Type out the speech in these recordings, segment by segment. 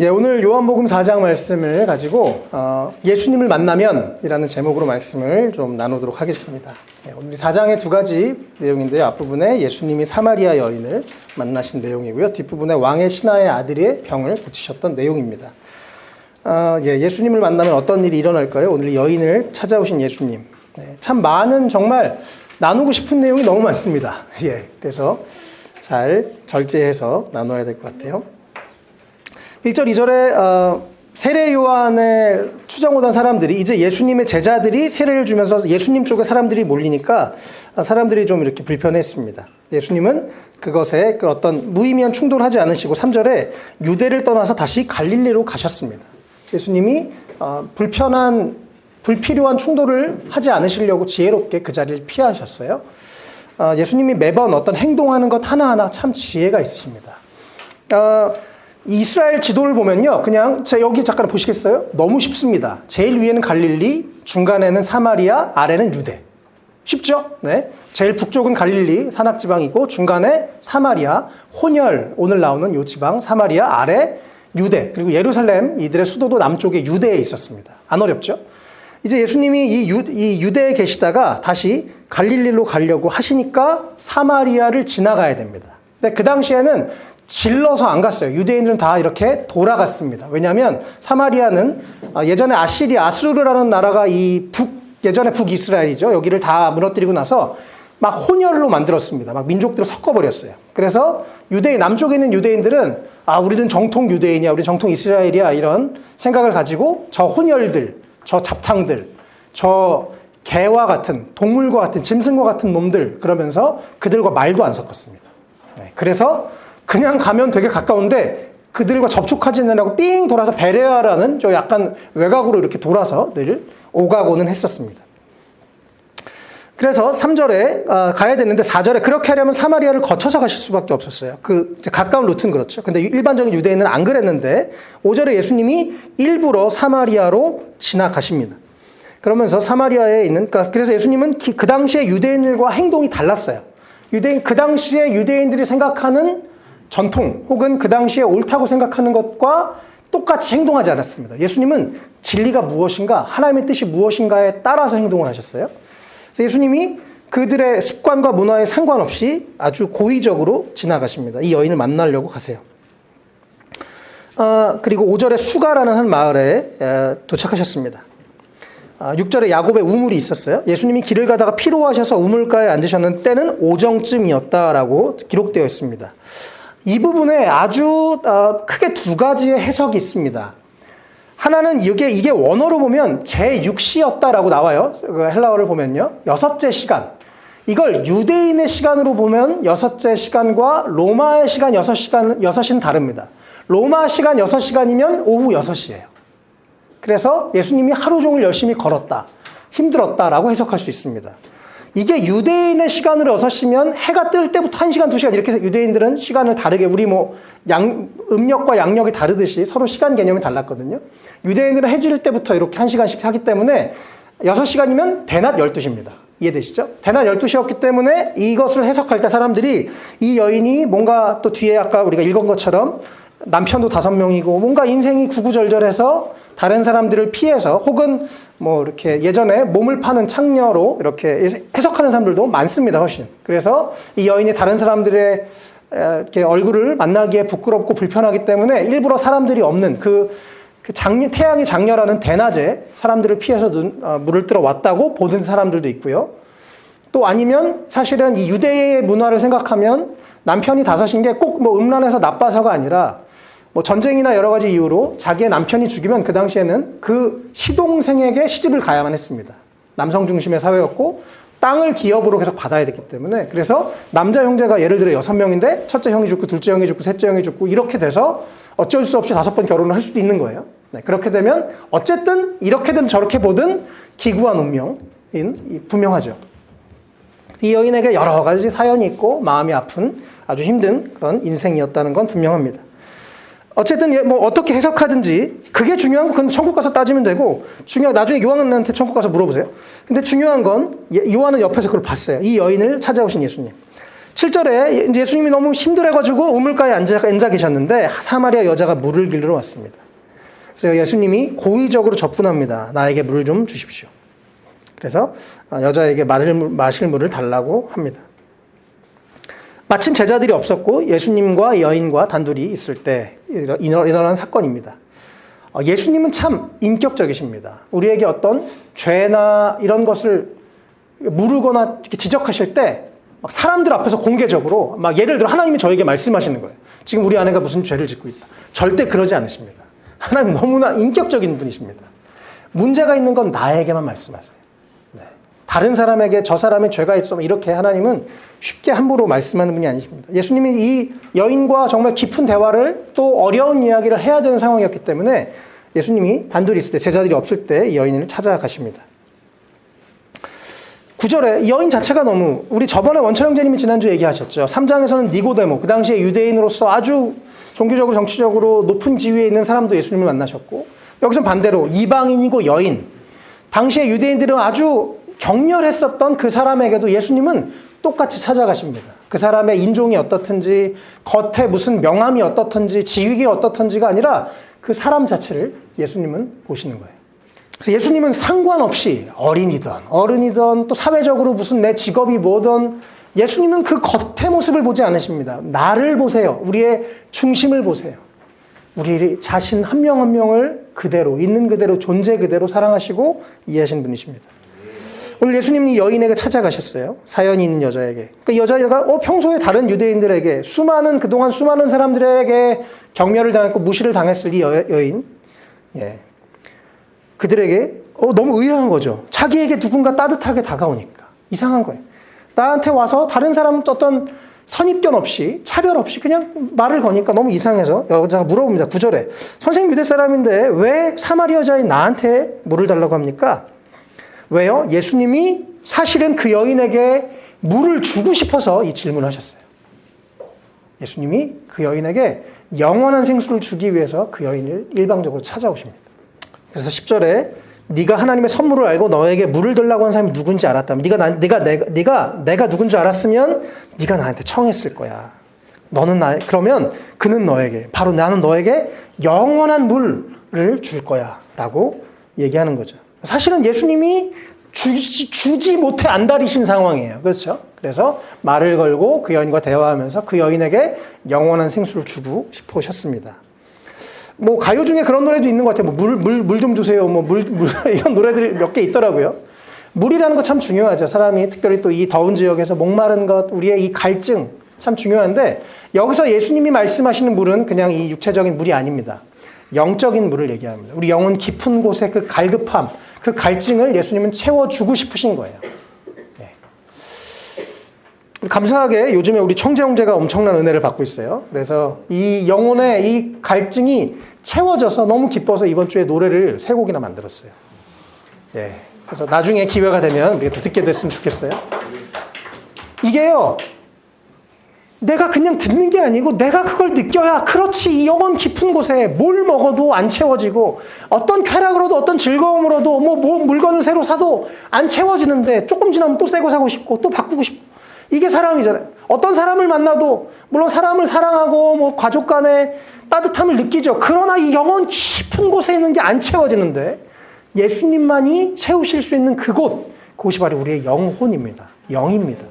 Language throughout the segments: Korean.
오늘 요한복음 4장 말씀을 가지고 예수님을 만나면이라는 제목으로 말씀을 좀 나누도록 하겠습니다. 오늘 4장의 두 가지 내용인데요. 앞부분에 예수님이 사마리아 여인을 만나신 내용이고요. 뒷부분에 왕의 신하의 아들의 병을 고치셨던 내용입니다. 예수님을 만나면 어떤 일이 일어날까요? 오늘 여인을 찾아오신 예수님. 참 많은 정말 나누고 싶은 내용이 너무 많습니다. 그래서 잘 절제해서 나눠야 될 것 같아요. 1절, 2절에 세례 요한에 추장 오던 사람들이 이제 예수님의 제자들이 세례를 주면서 예수님 쪽에 사람들이 몰리니까 사람들이 좀 이렇게 불편했습니다. 예수님은 그것에 어떤 무의미한 충돌을 하지 않으시고 3절에 유대를 떠나서 다시 갈릴리로 가셨습니다. 예수님이 불필요한 충돌을 하지 않으시려고 지혜롭게 그 자리를 피하셨어요. 예수님이 매번 어떤 행동하는 것 하나하나 참 지혜가 있으십니다. 이스라엘 지도를 보면요. 그냥 여기 잠깐 보시겠어요? 너무 쉽습니다. 제일 위에는 갈릴리, 중간에는 사마리아, 아래는 유대. 쉽죠? 네. 제일 북쪽은 갈릴리, 산악지방이고 중간에 사마리아, 혼혈, 오늘 나오는 요 지방, 사마리아, 아래 유대. 그리고 예루살렘, 이들의 수도도 남쪽에 유대에 있었습니다. 안 어렵죠? 이제 예수님이 이 유대에 계시다가 다시 갈릴리로 가려고 하시니까 사마리아를 지나가야 됩니다. 근데 그 당시에는 질러서 안 갔어요. 유대인들은 다 이렇게 돌아갔습니다. 왜냐하면 사마리아는 예전에 아수르라는 나라가 예전에 북이스라엘이죠. 여기를 다 무너뜨리고 나서 막 혼혈로 만들었습니다. 막 민족들을 섞어버렸어요. 그래서 남쪽에 있는 유대인들은 우리는 정통 유대인이야, 우리 정통 이스라엘이야 이런 생각을 가지고 저 혼혈들, 저 잡탕들, 저 개와 같은 동물과 같은 짐승과 같은 놈들 그러면서 그들과 말도 안 섞었습니다. 그래서 그냥 가면 되게 가까운데 그들과 접촉하지 않으려고 삥 돌아서 베레아라는 저 약간 외곽으로 이렇게 돌아서 늘 오가고는 했었습니다. 그래서 3절에 가야 되는데 4절에 그렇게 하려면 사마리아를 거쳐서 가실 수밖에 없었어요. 가까운 루트는 그렇죠. 근데 일반적인 유대인은 안 그랬는데 5절에 예수님이 일부러 사마리아로 지나가십니다. 그러면서 사마리아에 있는 그래서 예수님은 그 당시에 유대인들과 행동이 달랐어요. 그 당시에 유대인들이 생각하는 전통 혹은 그 당시에 옳다고 생각하는 것과 똑같이 행동하지 않았습니다. 예수님은 진리가 무엇인가, 하나님의 뜻이 무엇인가에 따라서 행동을 하셨어요. 그래서 예수님이 그들의 습관과 문화에 상관없이 아주 고의적으로 지나가십니다. 이 여인을 만나려고 가세요. 그리고 5절에 수가라는 한 마을에 도착하셨습니다. 6절에 야곱의 우물이 있었어요. 예수님이 길을 가다가 피로하셔서 우물가에 앉으셨는 때는 오정쯤이었다라고 기록되어 있습니다. 이 부분에 아주 크게 두 가지의 해석이 있습니다. 하나는 이게 원어로 보면 제6시였다라고 나와요. 헬라어를 보면요. 여섯째 시간. 이걸 유대인의 시간으로 보면 여섯째 시간과 로마의 시간 6시는 다릅니다. 로마 시간 6시간이면 오후 6시예요. 그래서 예수님이 하루 종일 열심히 걸었다, 힘들었다라고 해석할 수 있습니다. 이게 유대인의 시간으로 6시면 해가 뜰 때부터 1시간, 2시간 이렇게 해서 유대인들은 시간을 다르게 우리 음력과 양력이 다르듯이 서로 시간 개념이 달랐거든요. 유대인들은 해 질 때부터 이렇게 1시간씩 하기 때문에 6시간이면 대낮 12시입니다. 이해되시죠? 대낮 12시였기 때문에 이것을 해석할 때 사람들이 이 여인이 뭔가 또 뒤에 아까 우리가 읽은 것처럼 남편도 5명이고 뭔가 인생이 구구절절해서 다른 사람들을 피해서 혹은 이렇게 예전에 몸을 파는 창녀로 이렇게 해석하는 사람들도 많습니다, 훨씬. 그래서 이 여인이 다른 사람들의 이렇게 얼굴을 만나기에 부끄럽고 불편하기 때문에 일부러 사람들이 없는 태양이 장렬하는 대낮에 사람들을 피해서 물을 들어 왔다고 보는 사람들도 있고요. 또 아니면 사실은 이 유대의 문화를 생각하면 남편이 5인 게 꼭 음란해서 나빠서가 아니라 전쟁이나 여러 가지 이유로 자기의 남편이 죽이면 그 당시에는 그 시동생에게 시집을 가야만 했습니다. 남성 중심의 사회였고 땅을 기업으로 계속 받아야 됐기 때문에 그래서 남자 형제가 예를 들어 6명인데 첫째 형이 죽고 둘째 형이 죽고 셋째 형이 죽고 이렇게 돼서 어쩔 수 없이 5번 결혼을 할 수도 있는 거예요. 그렇게 되면 어쨌든 이렇게든 저렇게 보든 기구한 운명인 분명하죠. 이 여인에게 여러 가지 사연이 있고 마음이 아픈 아주 힘든 그런 인생이었다는 건 분명합니다. 어쨌든 어떻게 해석하든지 그게 중요한 건 그건 천국 가서 따지면 되고 나중에 요한한테 천국 가서 물어보세요. 근데 중요한 건 요한은 옆에서 그걸 봤어요. 이 여인을 찾아오신 예수님. 7절에 예수님이 너무 힘들어가지고 우물가에 앉아 계셨는데 사마리아 여자가 물을 길러 왔습니다. 그래서 예수님이 고의적으로 접근합니다. 나에게 물을 좀 주십시오. 그래서 여자에게 마실 물을 달라고 합니다. 마침 제자들이 없었고 예수님과 여인과 단둘이 있을 때 일어난 사건입니다. 예수님은 참 인격적이십니다. 우리에게 어떤 죄나 이런 것을 물으거나 지적하실 때 막 사람들 앞에서 공개적으로 막 예를 들어 하나님이 저에게 말씀하시는 거예요. 지금 우리 아내가 무슨 죄를 짓고 있다. 절대 그러지 않으십니다. 하나님 너무나 인격적인 분이십니다. 문제가 있는 건 나에게만 말씀하세요. 네. 다른 사람에게 저 사람의 죄가 있어 이렇게 하나님은 쉽게 함부로 말씀하는 분이 아니십니다. 예수님이 이 여인과 정말 깊은 대화를 또 어려운 이야기를 해야 되는 상황이었기 때문에 예수님이 단둘이 있을 때 제자들이 없을 때 이 여인을 찾아가십니다. 9절에 이 여인 자체가 너무 우리 저번에 원철 형제님이 지난주에 얘기하셨죠. 3장에서는 니고데모 그 당시에 유대인으로서 아주 종교적으로 정치적으로 높은 지위에 있는 사람도 예수님을 만나셨고 여기서 반대로 이방인이고 여인 당시에 유대인들은 아주 격렬했었던 그 사람에게도 예수님은 똑같이 찾아가십니다. 그 사람의 인종이 어떻든지 겉에 무슨 명함이 어떻든지 지위가 어떻든지가 아니라 그 사람 자체를 예수님은 보시는 거예요. 그래서 예수님은 상관없이 어린이든 어른이든 또 사회적으로 무슨 내 직업이 뭐든 예수님은 그 겉의 모습을 보지 않으십니다. 나를 보세요. 우리의 중심을 보세요. 우리 자신 한 명 한 명을 그대로 있는 그대로 존재 그대로 사랑하시고 이해하시는 분이십니다. 오늘 예수님이 여인에게 찾아가셨어요. 사연이 있는 여자에게. 그러니까 여자가 평소에 다른 유대인들에게 그동안 수많은 사람들에게 경멸을 당했고 무시를 당했을 이 여인. 예. 그들에게 너무 의아한 거죠. 자기에게 누군가 따뜻하게 다가오니까. 이상한 거예요. 나한테 와서 다른 사람은 어떤 선입견 없이 차별 없이 그냥 말을 거니까 너무 이상해서 여자가 물어봅니다. 9절에 선생님 유대 사람인데 왜 사마리아 여자인 나한테 물을 달라고 합니까? 왜요? 예수님이 사실은 그 여인에게 물을 주고 싶어서 이 질문을 하셨어요. 예수님이 그 여인에게 영원한 생수를 주기 위해서 그 여인을 일방적으로 찾아오십니다. 그래서 10절에 네가 하나님의 선물을 알고 너에게 물을 달라고 한 사람이 누군지 알았다면 내가 누군지 알았으면 네가 나한테 청했을 거야. 그러면 그는 너에게 바로 나는 너에게 영원한 물을 줄 거야 라고 얘기하는 거죠. 사실은 예수님이 주지 못해 안달이신 상황이에요. 그렇죠? 그래서 말을 걸고 그 여인과 대화하면서 그 여인에게 영원한 생수를 주고 싶어 하셨습니다. 가요 중에 그런 노래도 있는 것 같아요. 물 좀 주세요. 이런 노래들이 몇 개 있더라고요. 물이라는 거 참 중요하죠. 사람이 특별히 또 이 더운 지역에서 목마른 것, 우리의 이 갈증 참 중요한데 여기서 예수님이 말씀하시는 물은 그냥 이 육체적인 물이 아닙니다. 영적인 물을 얘기합니다. 우리 영혼 깊은 곳에 그 갈급함, 그 갈증을 예수님은 채워주고 싶으신 거예요. 네. 감사하게 요즘에 우리 청재 형제가 엄청난 은혜를 받고 있어요. 그래서 이 영혼의 이 갈증이 채워져서 너무 기뻐서 이번 주에 노래를 3곡이나 만들었어요. 예. 그래서 나중에 기회가 되면 우리가 더 듣게 됐으면 좋겠어요. 이게요, 내가 그냥 듣는 게 아니고 내가 그걸 느껴야 그렇지 이 영혼 깊은 곳에 뭘 먹어도 안 채워지고 어떤 쾌락으로도 어떤 즐거움으로도 물건을 새로 사도 안 채워지는데 조금 지나면 또 새 거 사고 싶고 또 바꾸고 싶고 이게 사랑이잖아요. 어떤 사람을 만나도 물론 사람을 사랑하고 가족 간에 따뜻함을 느끼죠. 그러나 이 영혼 깊은 곳에 있는 게 안 채워지는데 예수님만이 채우실 수 있는 그곳이 바로 우리의 영혼입니다. 영입니다.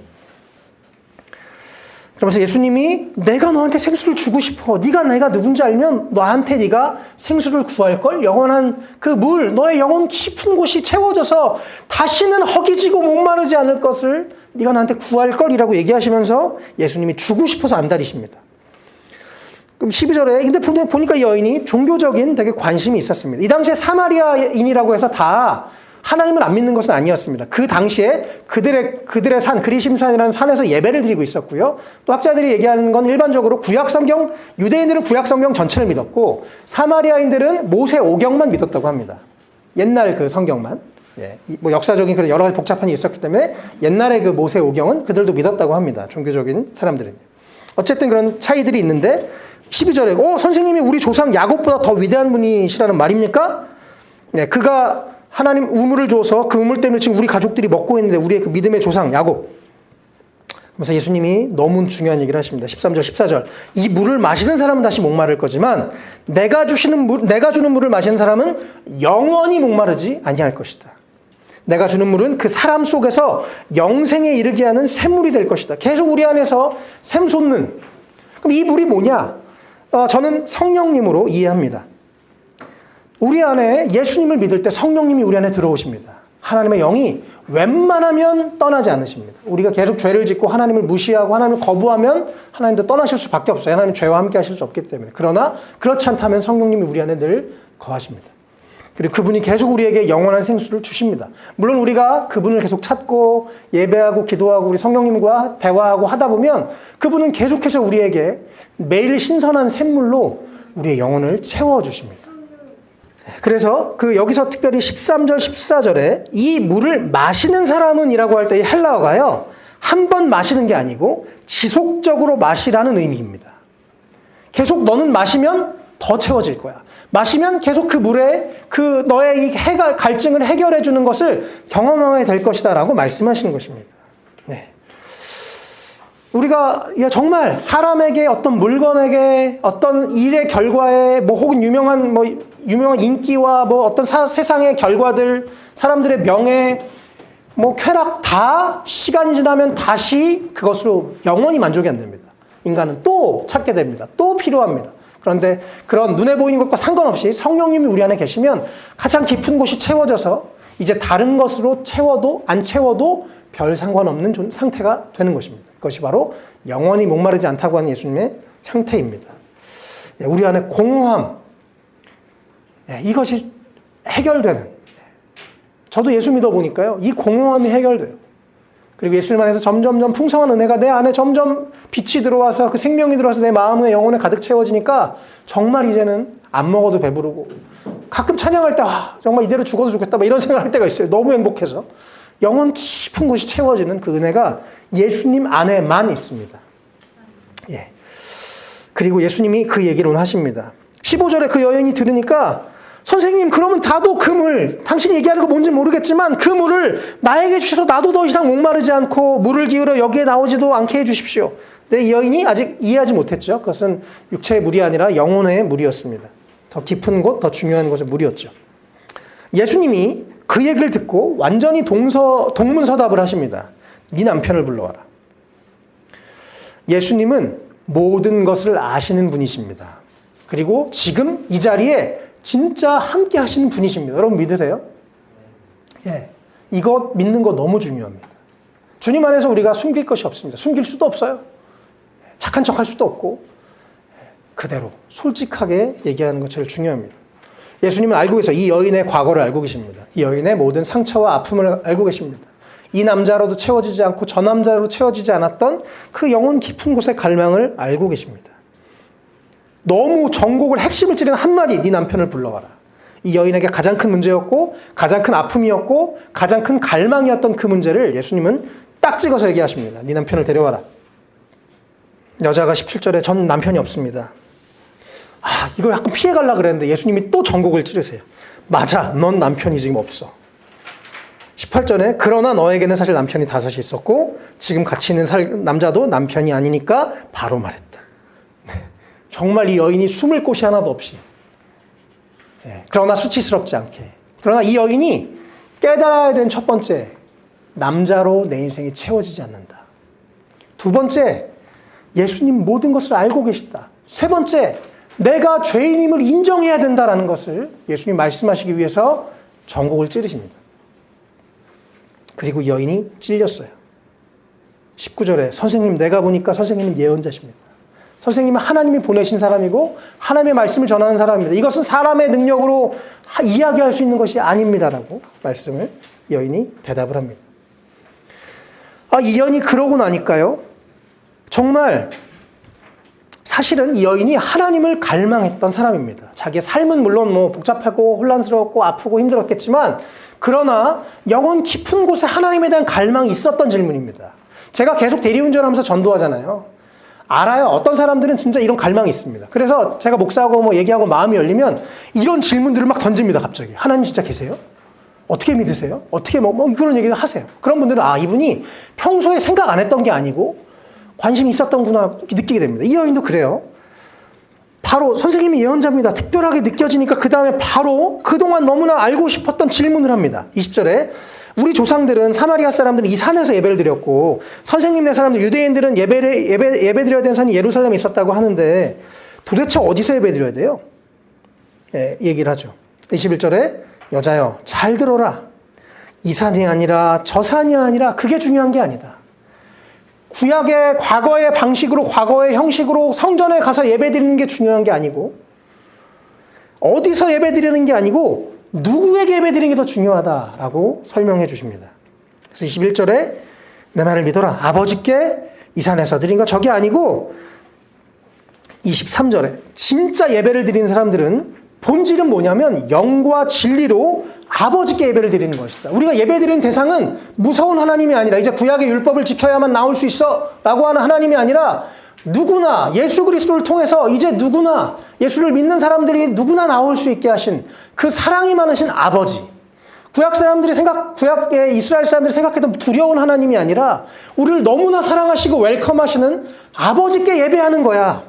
그러면서 예수님이 내가 너한테 생수를 주고 싶어. 내가 누군지 알면 너한테 네가 생수를 구할걸? 영원한 그 물, 너의 영혼 깊은 곳이 채워져서 다시는 허기지고 목마르지 않을 것을 네가 나한테 구할걸이라고 얘기하시면서 예수님이 주고 싶어서 안달이십니다. 그럼 12절에 근데 보니까 이 여인이 종교적인 되게 관심이 있었습니다. 이 당시에 사마리아인이라고 해서 다 하나님을 안 믿는 것은 아니었습니다. 그 당시에 그들의 산, 그리심산이라는 산에서 예배를 드리고 있었고요. 또 학자들이 얘기하는 건 일반적으로 구약성경, 유대인들은 구약성경 전체를 믿었고 사마리아인들은 모세오경만 믿었다고 합니다. 옛날 그 성경만. 예, 역사적인 그런 여러 가지 복잡한 일이 있었기 때문에 옛날의 그 모세오경은 그들도 믿었다고 합니다. 종교적인 사람들은. 어쨌든 그런 차이들이 있는데 12절에 선생님이 우리 조상 야곱보다 더 위대한 분이시라는 말입니까? 네, 그가 하나님 우물을 줘서 그 우물 때문에 지금 우리 가족들이 먹고 있는데 우리의 그 믿음의 조상 야곱. 그래서 예수님이 너무 중요한 얘기를 하십니다. 13절, 14절. 이 물을 마시는 사람은 다시 목마를 거지만 내가 주는 물을 마시는 사람은 영원히 목마르지 아니할 것이다. 내가 주는 물은 그 사람 속에서 영생에 이르게 하는 샘물이 될 것이다. 계속 우리 안에서 샘솟는. 그럼 이 물이 뭐냐? 저는 성령님으로 이해합니다. 우리 안에 예수님을 믿을 때 성령님이 우리 안에 들어오십니다. 하나님의 영이 웬만하면 떠나지 않으십니다. 우리가 계속 죄를 짓고 하나님을 무시하고 하나님을 거부하면 하나님도 떠나실 수밖에 없어요. 하나님 죄와 함께 하실 수 없기 때문에. 그러나 그렇지 않다면 성령님이 우리 안에 늘 거하십니다. 그리고 그분이 계속 우리에게 영원한 생수를 주십니다. 물론 우리가 그분을 계속 찾고 예배하고 기도하고 우리 성령님과 대화하고 하다 보면 그분은 계속해서 우리에게 매일 신선한 샘물로 우리의 영혼을 채워주십니다. 그래서 여기서 특별히 13절, 14절에 이 물을 마시는 사람은 이라고 할 때 이 헬라어가요, 한 번 마시는 게 아니고 지속적으로 마시라는 의미입니다. 계속 너는 마시면 더 채워질 거야. 마시면 계속 그 물에 너의 이 갈증을 해결해 주는 것을 경험하게 될 것이다 라고 말씀하시는 것입니다. 네. 우리가 정말 사람에게 어떤 물건에게 어떤 일의 결과에 혹은 유명한 인기와 어떤 세상의 결과들, 사람들의 명예, 쾌락 다 시간이 지나면 다시 그것으로 영원히 만족이 안 됩니다. 인간은 또 찾게 됩니다. 또 필요합니다. 그런데 그런 눈에 보이는 것과 상관없이 성령님이 우리 안에 계시면 가장 깊은 곳이 채워져서 이제 다른 것으로 채워도 안 채워도 별 상관없는 상태가 되는 것입니다. 그것이 바로 영원히 목마르지 않다고 하는 예수님의 상태입니다. 우리 안에 공허함, 이것이 해결되는, 저도 예수 믿어보니까요, 이 공허함이 해결돼요. 그리고 예수님 안에서 점점점 풍성한 은혜가 내 안에 점점 빛이 들어와서 그 생명이 들어와서 내 마음에 영혼에 가득 채워지니까 정말 이제는 안 먹어도 배부르고, 가끔 찬양할 때 정말 이대로 죽어도 좋겠다 이런 생각할 때가 있어요. 너무 행복해서. 영혼 깊은 곳이 채워지는 그 은혜가 예수님 안에만 있습니다. 예. 그리고 예수님이 그 얘기를 하십니다. 15절에 그 여인이 들으니까, 선생님, 그러면 나도 그 물, 당신이 얘기하는 거 뭔지 모르겠지만 그 물을 나에게 주셔서 나도 더 이상 목마르지 않고 물을 기울여 여기에 나오지도 않게 해주십시오. 근데 이 여인이 아직 이해하지 못했죠. 그것은 육체의 물이 아니라 영혼의 물이었습니다. 더 깊은 곳, 더 중요한 곳의 물이었죠. 예수님이 그 얘기를 듣고 완전히 동문서답을 하십니다. 네 남편을 불러와라. 예수님은 모든 것을 아시는 분이십니다. 그리고 지금 이 자리에 진짜 함께 하시는 분이십니다. 여러분 믿으세요? 예, 이거 믿는 거 너무 중요합니다. 주님 안에서 우리가 숨길 것이 없습니다. 숨길 수도 없어요. 착한 척 할 수도 없고, 그대로 솔직하게 얘기하는 것 제일 중요합니다. 예수님은 알고 계세요. 이 여인의 과거를 알고 계십니다. 이 여인의 모든 상처와 아픔을 알고 계십니다. 이 남자로도 채워지지 않고 저 남자로 채워지지 않았던 그 영혼 깊은 곳의 갈망을 알고 계십니다. 너무 전곡을 핵심을 찌르는 한마디, 네 남편을 불러와라. 이 여인에게 가장 큰 문제였고 가장 큰 아픔이었고 가장 큰 갈망이었던 그 문제를 예수님은 딱 찍어서 얘기하십니다. 네 남편을 데려와라. 여자가 17절에 전 남편이 없습니다. 이걸 약간 피해가려고 그랬는데 예수님이 또 전곡을 찌르세요. 맞아, 넌 남편이 지금 없어. 18절에 그러나 너에게는 사실 남편이 5이 있었고 지금 같이 있는 남자도 남편이 아니니까 바로 말했다. 정말 이 여인이 숨을 곳이 하나도 없이, 그러나 수치스럽지 않게, 그러나 이 여인이 깨달아야 되는 첫 번째, 남자로 내 인생이 채워지지 않는다. 두 번째, 예수님 모든 것을 알고 계시다. 세 번째, 내가 죄인임을 인정해야 된다는 것을 예수님 말씀하시기 위해서 전곡을 찌르십니다. 그리고 여인이 찔렸어요. 19절에 선생님, 내가 보니까 선생님은 예언자십니다. 선생님은 하나님이 보내신 사람이고 하나님의 말씀을 전하는 사람입니다. 이것은 사람의 능력으로 이야기할 수 있는 것이 아닙니다라고 말씀을 여인이 대답을 합니다. 이 여인이 그러고 나니까요, 정말 사실은 이 여인이 하나님을 갈망했던 사람입니다. 자기의 삶은 물론 복잡하고 혼란스럽고 아프고 힘들었겠지만 그러나 영혼 깊은 곳에 하나님에 대한 갈망이 있었던 질문입니다. 제가 계속 대리운전하면서 전도하잖아요. 알아요. 어떤 사람들은 진짜 이런 갈망이 있습니다. 그래서 제가 목사하고 얘기하고 마음이 열리면 이런 질문들을 막 던집니다. 갑자기. 하나님 진짜 계세요? 어떻게 믿으세요? 어떻게 그런 얘기를 하세요. 그런 분들은 이분이 평소에 생각 안 했던 게 아니고 관심이 있었던구나 느끼게 됩니다. 이 여인도 그래요. 바로 선생님이 예언자입니다. 특별하게 느껴지니까 그 다음에 바로 그동안 너무나 알고 싶었던 질문을 합니다. 20절에 우리 조상들은 사마리아 사람들은 이 산에서 예배를 드렸고 선생님네 사람들 유대인들은 예배 드려야 되는 산이 예루살렘에 있었다고 하는데 도대체 어디서 예배 드려야 돼요? 예, 얘기를 하죠. 21절에 여자여 잘 들어라. 이 산이 아니라 저 산이 아니라 그게 중요한 게 아니다. 구약의 과거의 방식으로 과거의 형식으로 성전에 가서 예배드리는 게 중요한 게 아니고 어디서 예배드리는 게 아니고 누구에게 예배드리는 게 더 중요하다라고 설명해 주십니다. 그래서 21절에 내 말을 믿어라. 아버지께 이 산에서 드린 거 저게 아니고 23절에 진짜 예배를 드리는 사람들은 본질은 뭐냐면 영과 진리로 아버지께 예배를 드리는 것이다. 우리가 예배 드리는 대상은 무서운 하나님이 아니라 이제 구약의 율법을 지켜야만 나올 수 있어 라고 하는 하나님이 아니라 누구나 예수 그리스도를 통해서 이제 누구나 예수를 믿는 사람들이 누구나 나올 수 있게 하신 그 사랑이 많으신 아버지. 구약의 이스라엘 사람들이 생각해도 두려운 하나님이 아니라 우리를 너무나 사랑하시고 웰컴하시는 아버지께 예배하는 거야.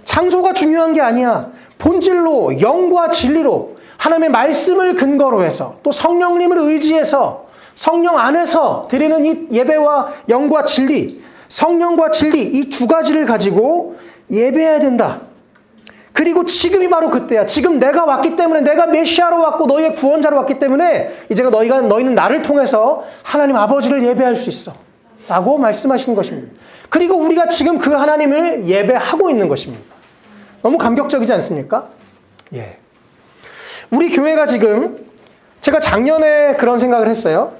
장소가 중요한 게 아니야. 본질로 영과 진리로 하나님의 말씀을 근거로 해서 또 성령님을 의지해서 성령 안에서 드리는 이 예배와 영과 진리, 성령과 진리 이 두 가지를 가지고 예배해야 된다. 그리고 지금이 바로 그때야. 지금 내가 왔기 때문에 내가 메시아로 왔고 너희의 구원자로 왔기 때문에 이제 너희는 나를 통해서 하나님 아버지를 예배할 수 있어 라고 말씀하시는 것입니다. 그리고 우리가 지금 그 하나님을 예배하고 있는 것입니다. 너무 감격적이지 않습니까? 예. 우리 교회가 지금 제가 작년에 그런 생각을 했어요.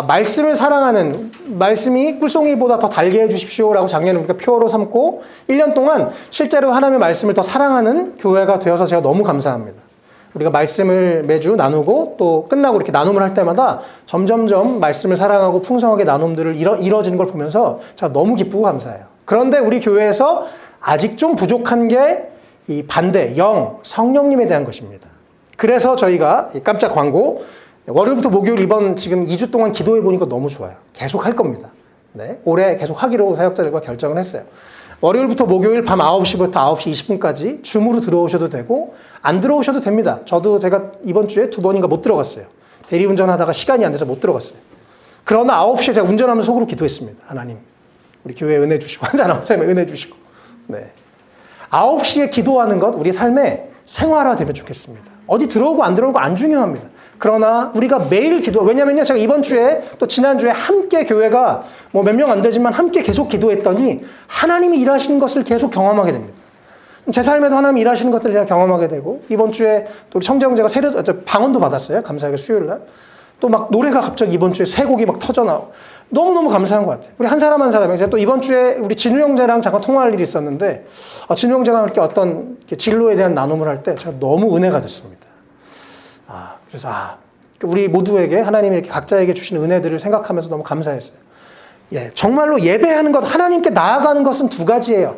말씀을 사랑하는 말씀이 꿀송이보다 더 달게 해주십시오라고 작년에 우리가 표로 삼고 1년 동안 실제로 하나님의 말씀을 더 사랑하는 교회가 되어서 제가 너무 감사합니다. 우리가 말씀을 매주 나누고 또 끝나고 이렇게 나눔을 할 때마다 점점점 말씀을 사랑하고 풍성하게 나눔들을 이뤄지는 걸 보면서 제가 너무 기쁘고 감사해요. 그런데 우리 교회에서 아직 좀 부족한 게 이 반대, 성령님에 대한 것입니다. 그래서 저희가 깜짝 광고, 월요일부터 목요일 이번 지금 2주 동안 기도해 보니까 너무 좋아요. 계속 할 겁니다. 네, 올해 계속 하기로 사역자들과 결정을 했어요. 월요일부터 목요일 밤 9시부터 9시 20분까지 줌으로 들어오셔도 되고 안 들어오셔도 됩니다. 제가 이번 주에 2번인가 못 들어갔어요. 대리운전하다가 시간이 안 돼서 못 들어갔어요. 그러나 9시에 제가 운전하면서 속으로 기도했습니다. 하나님, 우리 교회에 은혜 주시고 한사람 삶에 은혜 주시고. 네. 9시에 기도하는 것 우리 삶의 생활화되면 좋겠습니다. 어디 들어오고 안 들어오고 안 중요합니다. 그러나 우리가 매일 왜냐면요, 제가 이번 주에 또 지난주에 함께 교회가 뭐 몇 명 안 되지만 함께 계속 기도했더니 하나님이 일하시는 것을 계속 경험하게 됩니다. 제 삶에도 하나님이 일하시는 것들을 제가 경험하게 되고 이번 주에 또 우리 청재형제가 방언도 받았어요. 감사하게 수요일 날. 또 막 노래가 갑자기 이번 주에 새 곡이 막 터져나오고 너무너무 감사한 것 같아요. 우리 한 사람 한 사람이 제가 또 이번 주에 우리 진우 형제랑 잠깐 통화할 일이 있었는데 진우 형제가 이렇게 어떤 진로에 대한 나눔을 할 때 제가 너무 은혜가 됐습니다. 그래서 우리 모두에게 하나님이 이렇게 각자에게 주신 은혜들을 생각하면서 너무 감사했어요. 예, 정말로 예배하는 것, 하나님께 나아가는 것은 두 가지예요.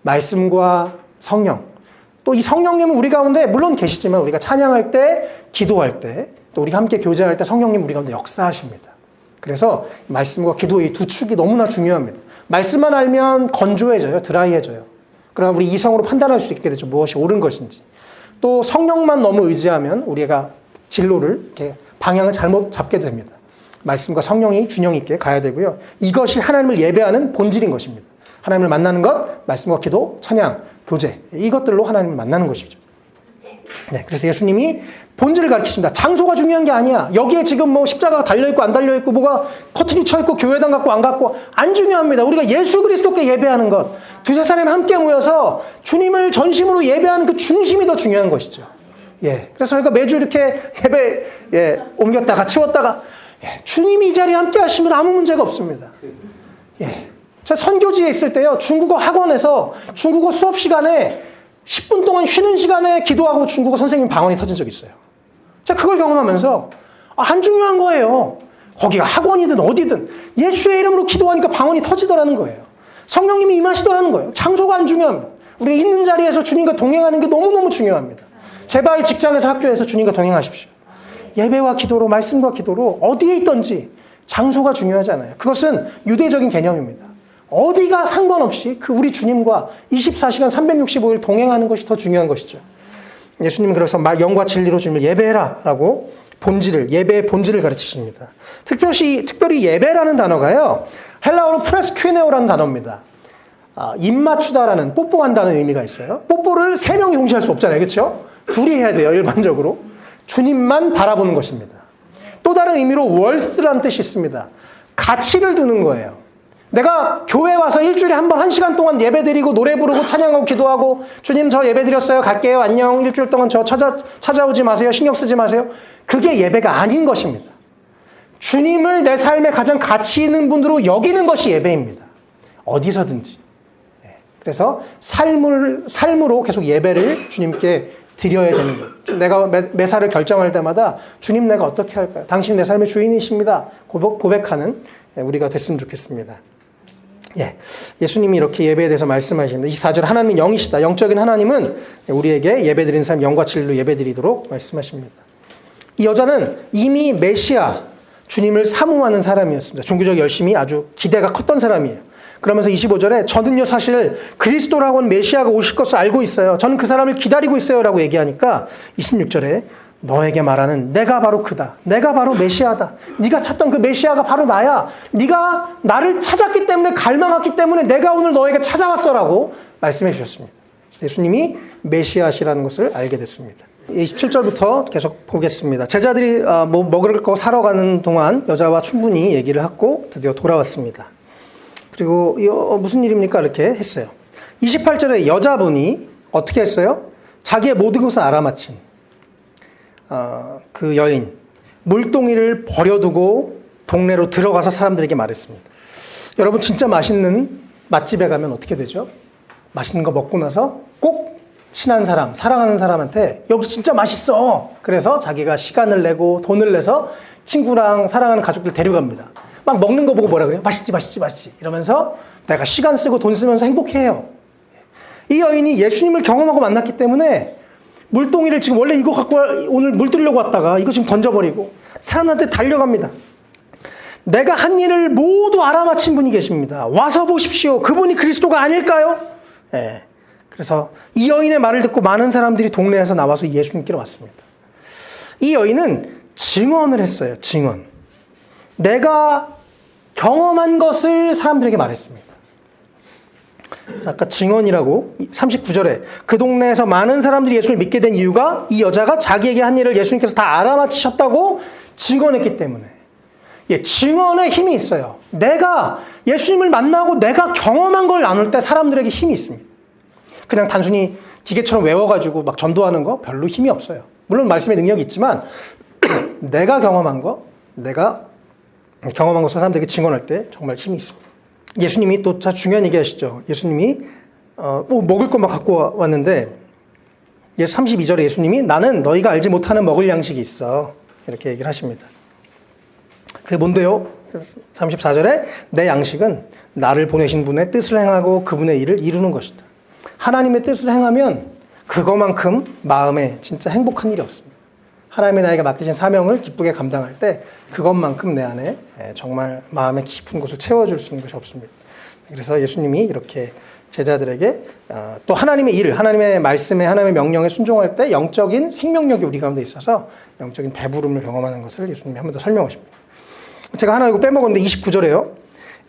말씀과 성령. 또 이 성령님은 우리 가운데 물론 계시지만 우리가 찬양할 때, 기도할 때, 또 우리가 함께 교제할 때 성령님 우리 가운데 역사하십니다. 그래서 말씀과 기도의 이 두 축이 너무나 중요합니다. 말씀만 알면 건조해져요. 드라이해져요. 그러나 우리 이성으로 판단할 수 있게 되죠. 무엇이 옳은 것인지. 또 성령만 너무 의지하면 우리가 진로를 이렇게 방향을 잘못 잡게 됩니다. 말씀과 성령이 균형 있게 가야 되고요. 이것이 하나님을 예배하는 본질인 것입니다. 하나님을 만나는 것, 말씀과 기도, 찬양, 교제 이것들로 하나님을 만나는 것이죠. 네, 그래서 예수님이 본질을 가르치십니다. 장소가 중요한 게 아니야. 여기에 지금 뭐 십자가가 달려있고 안 달려있고 뭐가 커튼이 쳐있고 교회당 갖고 안 갖고 안 중요합니다. 우리가 예수 그리스도께 예배하는 것. 두세 사람이 함께 모여서 주님을 전심으로 예배하는 그 중심이 더 중요한 것이죠. 예. 그래서 저희가 매주 이렇게 옮겼다가 치웠다가 주님이 이 자리에 함께 하시면 아무 문제가 없습니다. 예. 제가 선교지에 있을 때요. 중국어 학원에서 중국어 수업 시간에 10분 동안 쉬는 시간에 기도하고 중국어 선생님 방언이 터진 적이 있어요. 제가 그걸 경험하면서 안 중요한 거예요. 거기가 학원이든 어디든 예수의 이름으로 기도하니까 방언이 터지더라는 거예요. 성령님이 임하시더라는 거예요. 장소가 안 중요합니다. 우리가 있는 자리에서 주님과 동행하는 게 너무너무 중요합니다. 제발 직장에서 학교에서 주님과 동행하십시오. 예배와 기도로 말씀과 기도로 어디에 있든지 장소가 중요하지 않아요. 그것은 유대적인 개념입니다. 어디가 상관없이 그 우리 주님과 24시간 365일 동행하는 것이 더 중요한 것이죠. 예수님은 그래서 영과 진리로 주님을 예배해라 라고 예배의 본질을 가르치십니다. 특별히 예배라는 단어가요, 헬라어로 프레스퀴네오라는 단어입니다. 입 맞추다라는, 뽀뽀한다는 의미가 있어요. 뽀뽀를 세 명이 동시에 할 수 없잖아요. 그렇죠? 둘이 해야 돼요, 일반적으로. 주님만 바라보는 것입니다. 또 다른 의미로 월스라는 뜻이 있습니다. 가치를 두는 거예요. 내가 교회 와서 일주일에 한 번 1시간 동안 예배드리고 노래 부르고 찬양하고 기도하고 주님 저 예배드렸어요. 갈게요. 안녕. 일주일 동안 저 찾아오지 마세요. 신경 쓰지 마세요. 그게 예배가 아닌 것입니다. 주님을 내 삶에 가장 가치 있는 분으로 여기는 것이 예배입니다. 어디서든지. 그래서 삶으로 계속 예배를 주님께 드려야 되는 거예요. 내가 매사를 결정할 때마다 주님 내가 어떻게 할까요? 당신 내 삶의 주인이십니다. 고백하는 우리가 됐으면 좋겠습니다. 예수님이 이렇게 예배에 대해서 말씀하십니다. 24절 하나님은 영이시다. 영적인 하나님은 우리에게 예배드리는 사람 영과 진리로 예배드리도록 말씀하십니다. 이 여자는 이미 메시아 주님을 사모하는 사람이었습니다. 종교적 열심이 아주 기대가 컸던 사람이에요. 그러면서 25절에 저는요 사실 그리스도라고 하는 메시아가 오실 것을 알고 있어요. 저는 그 사람을 기다리고 있어요 라고 얘기하니까 26절에 너에게 말하는 내가 바로 그다. 내가 바로 메시아다. 네가 찾던 그 메시아가 바로 나야. 네가 나를 찾았기 때문에 갈망했기 때문에 내가 오늘 너에게 찾아왔어 라고 말씀해 주셨습니다. 예수님이 메시아시라는 것을 알게 됐습니다. 27절부터 계속 보겠습니다. 제자들이 먹을 거 사러 가는 동안 여자와 충분히 얘기를 하고 드디어 돌아왔습니다. 그리고 무슨 일입니까? 이렇게 했어요. 28절에 여자분이 어떻게 했어요? 자기의 모든 것을 알아맞힌 그 여인, 물동이를 버려두고 동네로 들어가서 사람들에게 말했습니다. 여러분 진짜 맛있는 맛집에 가면 어떻게 되죠? 맛있는 거 먹고 나서 꼭 친한 사람, 사랑하는 사람한테 여기 진짜 맛있어. 그래서 자기가 시간을 내고 돈을 내서 친구랑 사랑하는 가족들 데려갑니다. 막 먹는 거 보고 뭐라 그래요? 맛있지 맛있지 맛있지 이러면서 내가 시간 쓰고 돈 쓰면서 행복해해요. 이 여인이 예수님을 경험하고 만났기 때문에 물동이를 지금 원래 이거 갖고 오늘 물 들려고 왔다가 이거 지금 던져버리고 사람한테 달려갑니다. 내가 한 일을 모두 알아맞힌 분이 계십니다. 와서 보십시오. 그분이 그리스도가 아닐까요? 그래서 이 여인의 말을 듣고 많은 사람들이 동네에서 나와서 예수님께로 왔습니다. 이 여인은 증언을 했어요. 증언. 내가 경험한 것을 사람들에게 말했습니다. 그래서 아까 증언이라고 39절에 그 동네에서 많은 사람들이 예수를 믿게 된 이유가 이 여자가 자기에게 한 일을 예수님께서 다 알아맞히셨다고 증언했기 때문에. 증언에 힘이 있어요. 내가 예수님을 만나고 내가 경험한 걸 나눌 때 사람들에게 힘이 있습니다. 그냥 단순히 기계처럼 외워가지고 막 전도하는 거 별로 힘이 없어요. 물론 말씀의 능력이 있지만 내가 경험한 것을 사람들에게 증언할 때 정말 힘이 있습니다. 예수님이 또 중요한 얘기 하시죠. 예수님이 먹을 것 막 갖고 왔는데 32절에 예수님이 나는 너희가 알지 못하는 먹을 양식이 있어. 이렇게 얘기를 하십니다. 그게 뭔데요? 34절에 내 양식은 나를 보내신 분의 뜻을 행하고 그분의 일을 이루는 것이다. 하나님의 뜻을 행하면 그거만큼 마음에 진짜 행복한 일이 없습니다. 하나님이 나에게 맡기신 사명을 기쁘게 감당할 때 그것만큼 내 안에 정말 마음의 깊은 곳을 채워줄 수 있는 것이 없습니다. 그래서 예수님이 이렇게 제자들에게 또 하나님의 일, 하나님의 말씀에 하나님의 명령에 순종할 때 영적인 생명력이 우리 가운데 있어서 영적인 배부름을 경험하는 것을 예수님이 한 번 더 설명하십니다. 제가 하나 이거 빼먹었는데 29절에요.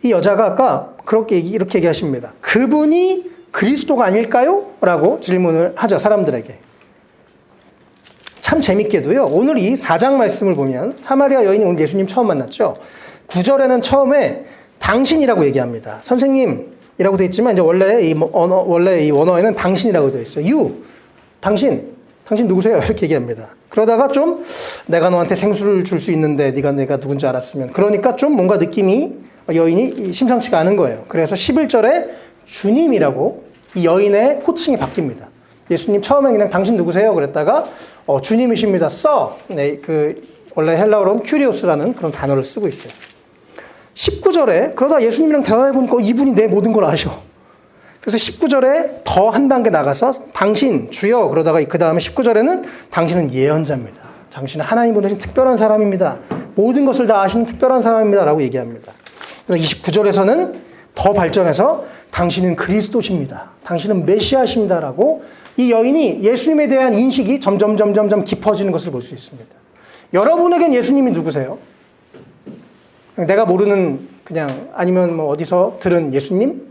이 여자가 아까 이렇게 얘기하십니다. 그분이 그리스도가 아닐까요? 라고 질문을 하죠. 사람들에게. 참 재밌게도요. 오늘 이 4장 말씀을 보면 사마리아 여인이 오늘 예수님 처음 만났죠. 9절에는 처음에 당신이라고 얘기합니다. 선생님이라고 되어 있지만 이제 원래 이 원어에는 당신이라고 되어 있어요. You, 당신 누구세요? 이렇게 얘기합니다. 그러다가 좀 내가 너한테 생수를 줄 수 있는데 내가 누군지 알았으면 그러니까 좀 뭔가 느낌이 여인이 심상치가 않은 거예요. 그래서 11절에 주님이라고 이 여인의 호칭이 바뀝니다. 예수님 처음에 그냥 당신 누구세요? 그랬다가 주님이십니다. 원래 헬라어로는 큐리오스라는 그런 단어를 쓰고 있어요. 19절에 그러다 예수님이랑 대화해보니까 이분이 내 모든 걸 아셔. 그래서 19절에 더 한 단계 나가서 당신 주여 그러다가 그 다음에 19절에는 당신은 예언자입니다. 당신은 하나님 보내신 특별한 사람입니다. 모든 것을 다 아시는 특별한 사람입니다. 라고 얘기합니다. 그래서 29절에서는 더 발전해서 당신은 그리스도십니다. 당신은 메시아십니다라고 이 여인이 예수님에 대한 인식이 점점 깊어지는 것을 볼 수 있습니다. 여러분에겐 예수님이 누구세요? 내가 모르는 그냥 아니면 뭐 어디서 들은 예수님?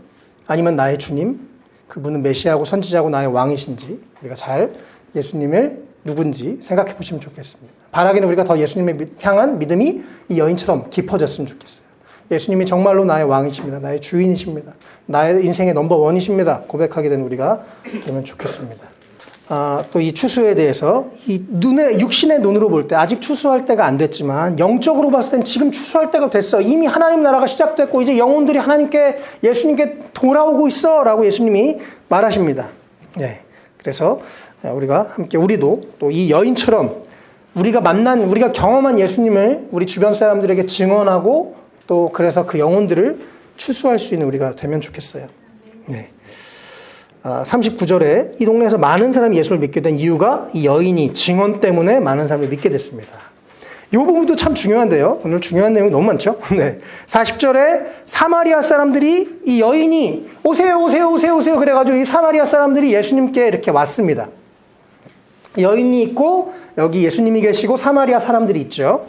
아니면 나의 주님? 그분은 메시아고 선지자고 나의 왕이신지 우리가 잘 예수님을 누군지 생각해 보시면 좋겠습니다. 바라기는 우리가 더 예수님을 향한 믿음이 이 여인처럼 깊어졌으면 좋겠어요. 예수님이 정말로 나의 왕이십니다. 나의 주인이십니다. 나의 인생의 넘버원이십니다. 고백하게 된 우리가 되면 좋겠습니다. 또 이 추수에 대해서 이 육신의 눈으로 볼 때 아직 추수할 때가 안 됐지만 영적으로 봤을 땐 지금 추수할 때가 됐어. 이미 하나님 나라가 시작됐고 이제 영혼들이 하나님께 예수님께 돌아오고 있어 라고 예수님이 말하십니다. 네. 그래서 우리가 함께 우리도 또 이 여인처럼 우리가 경험한 예수님을 우리 주변 사람들에게 증언하고 또 그래서 그 영혼들을 추수할 수 있는 우리가 되면 좋겠어요. 네. 39절에 이 동네에서 많은 사람이 예수를 믿게 된 이유가 이 여인이 증언 때문에 많은 사람을 믿게 됐습니다. 이 부분도 참 중요한데요. 오늘 중요한 내용이 너무 많죠. 네. 40절에 사마리아 사람들이 이 여인이 오세요 그래가지고 이 사마리아 사람들이 예수님께 이렇게 왔습니다. 여인이 있고 여기 예수님이 계시고 사마리아 사람들이 있죠.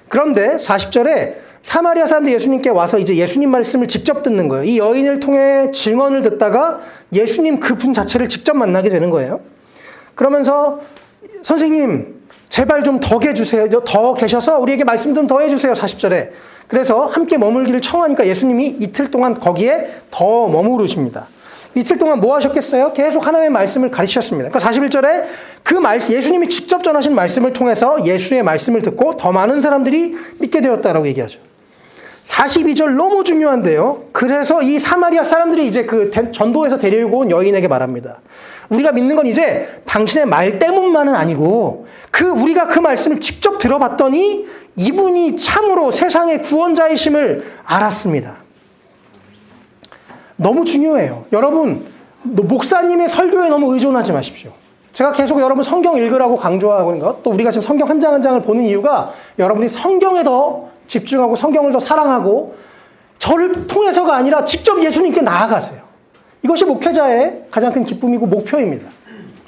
그런데 40절에 사마리아 사람들이 예수님께 와서 이제 예수님 말씀을 직접 듣는 거예요. 이 여인을 통해 증언을 듣다가 예수님 그분 자체를 직접 만나게 되는 거예요. 그러면서 선생님 제발 좀 더 계주세요. 더 계셔서 우리에게 말씀 좀 더 해주세요. 40절에. 그래서 함께 머물기를 청하니까 예수님이 이틀 동안 거기에 더 머무르십니다. 이틀 동안 뭐 하셨겠어요? 계속 하나님의 말씀을 가르치셨습니다. 그러니까 41절에 그 말씀, 예수님이 직접 전하신 말씀을 통해서 예수의 말씀을 듣고 더 많은 사람들이 믿게 되었다라고 얘기하죠. 42절 너무 중요한데요. 그래서 이 사마리아 사람들이 이제 그 전도에서 데리고 온 여인에게 말합니다. 우리가 믿는 건 이제 당신의 말 때문만은 아니고 우리가 그 말씀을 직접 들어봤더니 이분이 참으로 세상의 구원자이심을 알았습니다. 너무 중요해요. 여러분, 목사님의 설교에 너무 의존하지 마십시오. 제가 계속 여러분 성경 읽으라고 강조하는 것, 또 우리가 지금 성경 한 장 한 장을 보는 이유가 여러분이 성경에 더 집중하고 성경을 더 사랑하고 저를 통해서가 아니라 직접 예수님께 나아가세요. 이것이 목회자의 가장 큰 기쁨이고 목표입니다.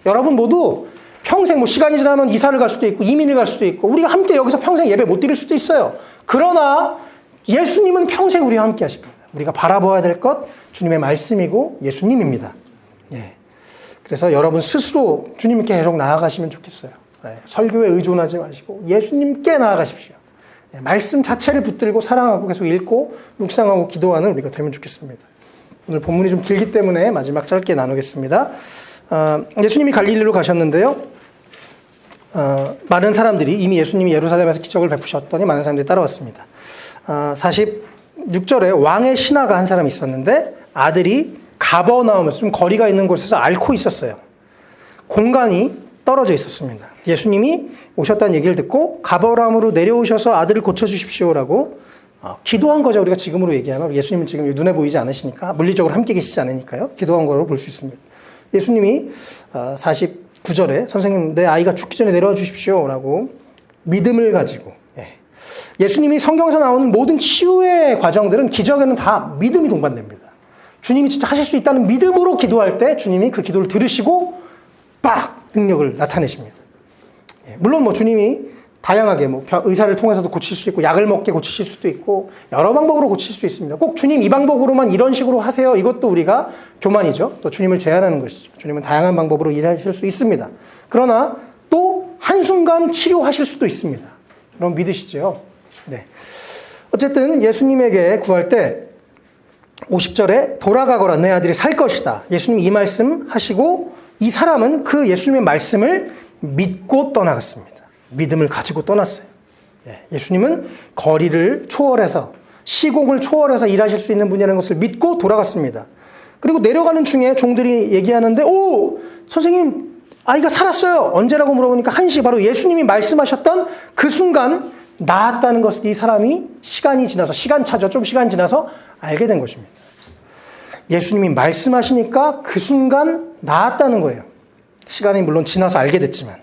여러분 모두 평생 시간이 지나면 이사를 갈 수도 있고 이민을 갈 수도 있고 우리가 함께 여기서 평생 예배 못 드릴 수도 있어요. 그러나 예수님은 평생 우리와 함께 하십니다. 우리가 바라봐야 될 것 주님의 말씀이고 예수님입니다. 예. 그래서 여러분 스스로 주님께 계속 나아가시면 좋겠어요. 예. 설교에 의존하지 마시고 예수님께 나아가십시오. 예. 말씀 자체를 붙들고 사랑하고 계속 읽고 묵상하고 기도하는 우리가 되면 좋겠습니다. 오늘 본문이 좀 길기 때문에 마지막 짧게 나누겠습니다. 예수님이 갈릴리로 가셨는데요. 많은 사람들이 이미 예수님이 예루살렘에서 기적을 베푸셨더니 많은 사람들이 따라왔습니다. 46절에 왕의 신하가 한 사람이 있었는데 아들이 가버나움에서 좀 거리가 있는 곳에서 앓고 있었어요. 공간이 떨어져 있었습니다. 예수님이 오셨다는 얘기를 듣고 가버나움으로 내려오셔서 아들을 고쳐주십시오라고 기도한 거죠. 우리가 지금으로 얘기하면 예수님은 지금 눈에 보이지 않으시니까 물리적으로 함께 계시지 않으니까요. 기도한 거로 볼 수 있습니다. 예수님이 49절에 선생님 내 아이가 죽기 전에 내려와 주십시오라고 믿음을 가지고 예수님이 성경에서 나오는 모든 치유의 과정들은 기적에는 다 믿음이 동반됩니다. 주님이 진짜 하실 수 있다는 믿음으로 기도할 때 주님이 그 기도를 들으시고 빡 능력을 나타내십니다. 물론 주님이 다양하게 의사를 통해서도 고칠 수 있고 약을 먹게 고치실 수도 있고 여러 방법으로 고칠 수 있습니다. 꼭 주님 이 방법으로만 이런 식으로 하세요. 이것도 우리가 교만이죠. 또 주님을 제한하는 것이죠. 주님은 다양한 방법으로 일하실 수 있습니다. 그러나 또 한순간 치료하실 수도 있습니다. 여러분 믿으시죠? 네. 어쨌든 예수님에게 구할 때 50절에 돌아가거라 내 아들이 살 것이다. 예수님이 이 말씀 하시고 이 사람은 그 예수님의 말씀을 믿고 떠나갔습니다. 믿음을 가지고 떠났어요. 예수님은 거리를 초월해서 시공을 초월해서 일하실 수 있는 분이라는 것을 믿고 돌아갔습니다. 그리고 내려가는 중에 종들이 얘기하는데 오! 선생님 아이가 살았어요. 언제라고 물어보니까 1시 바로 예수님이 말씀하셨던 그 순간 나았다는 것을 이 사람이 시간차죠. 좀 시간 지나서 알게 된 것입니다. 예수님이 말씀하시니까 그 순간 나았다는 거예요. 시간이 물론 지나서 알게 됐지만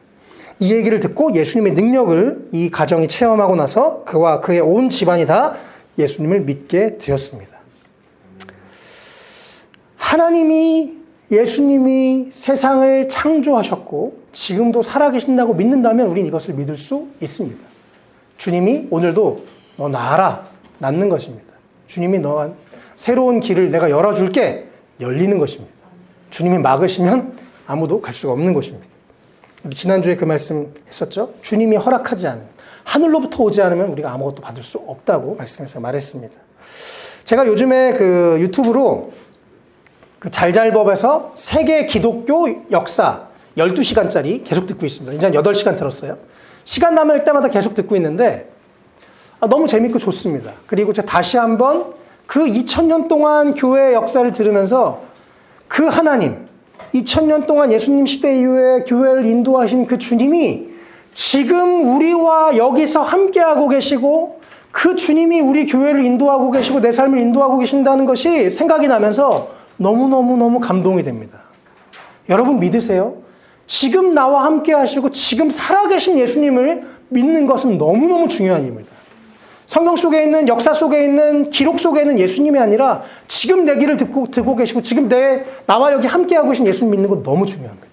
이 얘기를 듣고 예수님의 능력을 이 가정이 체험하고 나서 그와 그의 온 집안이 다 예수님을 믿게 되었습니다. 하나님이, 예수님이 세상을 창조하셨고 지금도 살아계신다고 믿는다면 우린 이것을 믿을 수 있습니다. 주님이 오늘도 너 나아라, 낫는 것입니다. 주님이 너한 새로운 길을 내가 열어줄게, 열리는 것입니다. 주님이 막으시면 아무도 갈 수가 없는 것입니다. 우리 지난주에 그 말씀 했었죠. 주님이 허락하지 않으면, 하늘로부터 오지 않으면 우리가 아무것도 받을 수 없다고 말씀해서 말했습니다. 제가 요즘에 그 유튜브로 그 잘잘법에서 세계 기독교 역사 12시간짜리 계속 듣고 있습니다. 이제 한 8시간 들었어요. 시간 남을 때마다 계속 듣고 있는데 너무 재밌고 좋습니다. 그리고 제가 다시 한번 그 2000년 동안 교회의 역사를 들으면서 그 하나님, 2000년 동안 예수님 시대 이후에 교회를 인도하신 그 주님이 지금 우리와 여기서 함께하고 계시고 그 주님이 우리 교회를 인도하고 계시고 내 삶을 인도하고 계신다는 것이 생각이 나면서 너무너무너무 감동이 됩니다. 여러분 믿으세요? 지금 나와 함께 하시고 지금 살아계신 예수님을 믿는 것은 너무너무 중요한 일입니다. 성경 속에 있는, 역사 속에 있는, 기록 속에 있는 예수님이 아니라 지금 내 길을 듣고 계시고 지금 나와 여기 함께하고 계신 예수님 믿는 건 너무 중요합니다.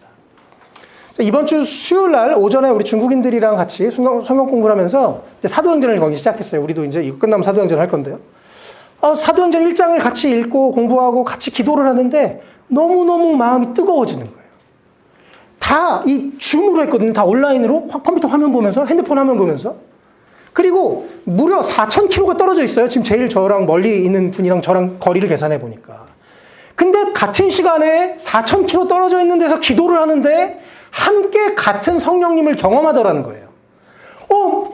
이번 주 수요일 날 오전에 우리 중국인들이랑 같이 성경 공부를 하면서 이제 사도행전을 거기 시작했어요. 우리도 이제 이거 끝나면 사도행전을 할 건데요. 사도행전 1장을 같이 읽고 공부하고 같이 기도를 하는데 너무너무 마음이 뜨거워지는 거예요. 다 이 줌으로 했거든요. 다 온라인으로 컴퓨터 화면 보면서, 핸드폰 화면 보면서. 그리고 무려 4,000km가 떨어져 있어요. 지금 제일 저랑 멀리 있는 분이랑 저랑 거리를 계산해 보니까. 근데 같은 시간에 4,000km 떨어져 있는 데서 기도를 하는데 함께 같은 성령님을 경험하더라는 거예요.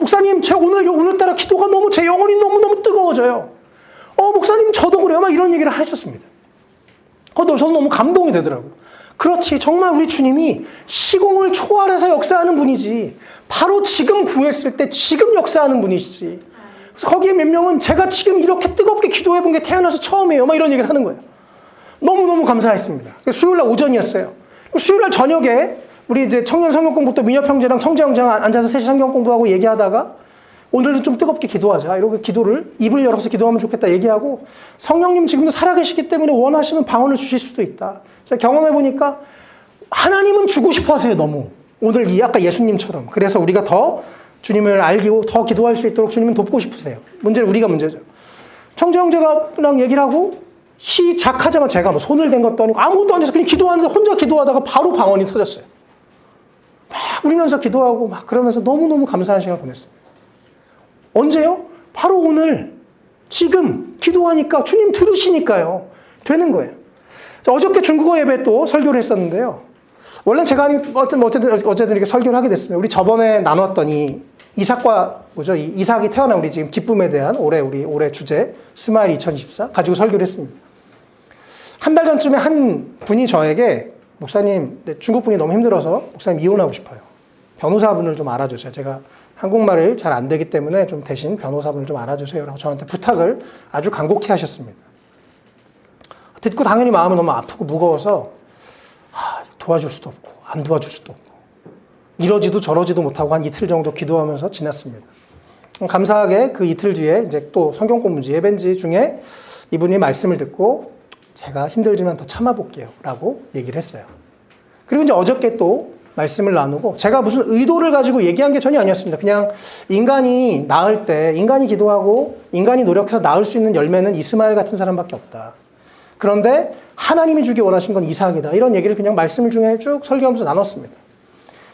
목사님, 제가 오늘따라 기도가 너무 제 영혼이 너무너무 뜨거워져요. 목사님, 저도 그래요. 막 이런 얘기를 하셨습니다. 저는 너무 감동이 되더라고요. 그렇지. 정말 우리 주님이 시공을 초월해서 역사하는 분이지. 바로 지금 구했을 때 지금 역사하는 분이시지. 그래서 거기에 몇 명은 제가 지금 이렇게 뜨겁게 기도해 본 게 태어나서 처음이에요. 막 이런 얘기를 하는 거예요. 너무너무 감사했습니다. 수요일 날 오전이었어요. 수요일 날 저녁에 우리 이제 청년 성경 공부 또 민혁 형제랑 청재 형제랑 앉아서 셋이 성경 공부하고 얘기하다가 오늘도 좀 뜨겁게 기도하자. 이렇게 기도를 입을 열어서 기도하면 좋겠다 얘기하고 성령님 지금도 살아계시기 때문에 원하시면 방언을 주실 수도 있다. 제가 경험해보니까 하나님은 주고 싶어 하세요. 너무. 오늘 아까 예수님처럼. 그래서 우리가 더 주님을 알고 더 기도할 수 있도록 주님은 돕고 싶으세요. 문제는 우리가 문제죠. 청재 형제랑 얘기를 하고 시작하자마자 제가 뭐 손을 댄 것도 아니고 아무것도 안 해서 그냥 기도하는데 혼자 기도하다가 바로 방언이 터졌어요. 막 울면서 기도하고 막 그러면서 너무너무 감사한 시간을 보냈습니다. 언제요? 바로 오늘, 지금 기도하니까 주님 들으시니까요. 되는 거예요. 어저께 중국어 예배 또 설교를 했었는데요. 원래 제가 어쨌든 이렇게 설교를 하게 됐습니다. 우리 저번에 나눴던 이삭과 이삭이 태어난 우리 지금 기쁨에 대한 올해 주제 스마일 2024 가지고 설교를 했습니다. 한 달 전쯤에 한 분이 저에게 목사님, 중국 분이 너무 힘들어서 목사님 이혼하고 싶어요. 변호사분을 좀 알아주세요. 제가 한국말을 잘 안 되기 때문에 좀 대신 변호사분을 좀 알아주세요라고 저한테 부탁을 아주 간곡히 하셨습니다. 듣고 당연히 마음이 너무 아프고 무거워서 도와줄 수도 없고 안 도와줄 수도 없고 이러지도 저러지도 못하고 한 이틀 정도 기도하면서 지났습니다. 감사하게 그 이틀 뒤에 이제 또 성경 공부지 예배인지 중에 이분이 말씀을 듣고 제가 힘들지만 더 참아볼게요 라고 얘기를 했어요. 그리고 이제 어저께 또 말씀을 나누고 제가 무슨 의도를 가지고 얘기한 게 전혀 아니었습니다. 그냥 인간이 나을 때 인간이 기도하고 인간이 노력해서 나을 수 있는 열매는 이스마엘 같은 사람밖에 없다. 그런데 하나님이 주기 원하신 건 이삭이다. 이런 얘기를 그냥 말씀 중에 쭉 설교하면서 나눴습니다.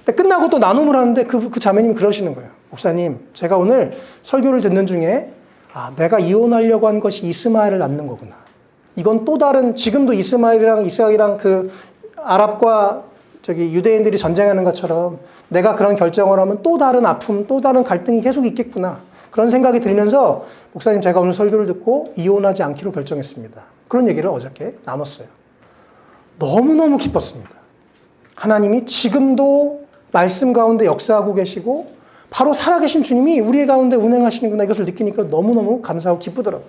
근데 끝나고 또 나눔을 하는데 그 자매님이 그러시는 거예요. 목사님, 제가 오늘 설교를 듣는 중에 내가 이혼하려고 한 것이 이스마엘을 낳는 거구나. 이건 또 다른 지금도 이스마엘이랑 이삭이랑 그 아랍과 유대인들이 전쟁하는 것처럼 내가 그런 결정을 하면 또 다른 아픔, 또 다른 갈등이 계속 있겠구나. 그런 생각이 들면서 목사님 제가 오늘 설교를 듣고 이혼하지 않기로 결정했습니다. 그런 얘기를 어저께 나눴어요. 너무너무 기뻤습니다. 하나님이 지금도 말씀 가운데 역사하고 계시고 바로 살아계신 주님이 우리 가운데 운행하시는구나 이것을 느끼니까 너무너무 감사하고 기쁘더라고요.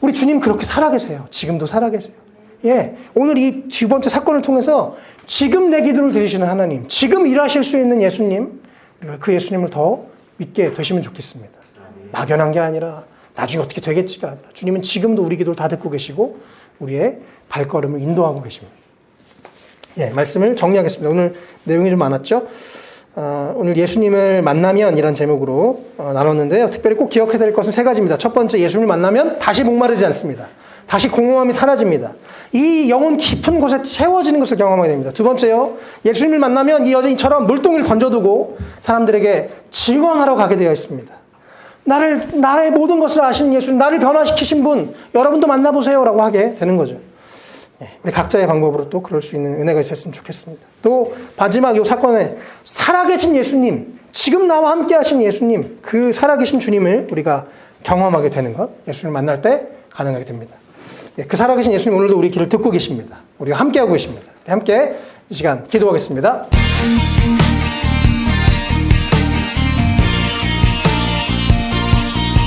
우리 주님 그렇게 살아계세요. 지금도 살아계세요. 오늘 이 두 번째 사건을 통해서 지금 내 기도를 들으시는 하나님, 지금 일하실 수 있는 예수님, 그 예수님을 더 믿게 되시면 좋겠습니다. 막연한 게 아니라 나중에 어떻게 되겠지가 아니라 주님은 지금도 우리 기도를 다 듣고 계시고 우리의 발걸음을 인도하고 계십니다. 예, 말씀을 정리하겠습니다. 오늘 내용이 좀 많았죠? 오늘 예수님을 만나면 이란 제목으로 나눴는데요. 특별히 꼭 기억해야 될 것은 세 가지입니다. 첫 번째, 예수님을 만나면 다시 목마르지 않습니다. 다시 공허함이 사라집니다. 이 영혼 깊은 곳에 채워지는 것을 경험하게 됩니다. 두 번째요, 예수님을 만나면 이 여인처럼 물동이를 던져두고 사람들에게 증언하러 가게 되어 있습니다. 나의 모든 것을 아시는 예수님, 나를 변화시키신 분, 여러분도 만나보세요 라고 하게 되는 거죠. 우리 각자의 방법으로 또 그럴 수 있는 은혜가 있었으면 좋겠습니다. 또 마지막 이 사건에 살아계신 예수님, 지금 나와 함께 하신 예수님, 그 살아계신 주님을 우리가 경험하게 되는 것, 예수님을 만날 때 가능하게 됩니다. 그 살아계신 예수님, 오늘도 우리 길을 듣고 계십니다. 우리가 함께하고 계십니다. 함께 이 시간 기도하겠습니다.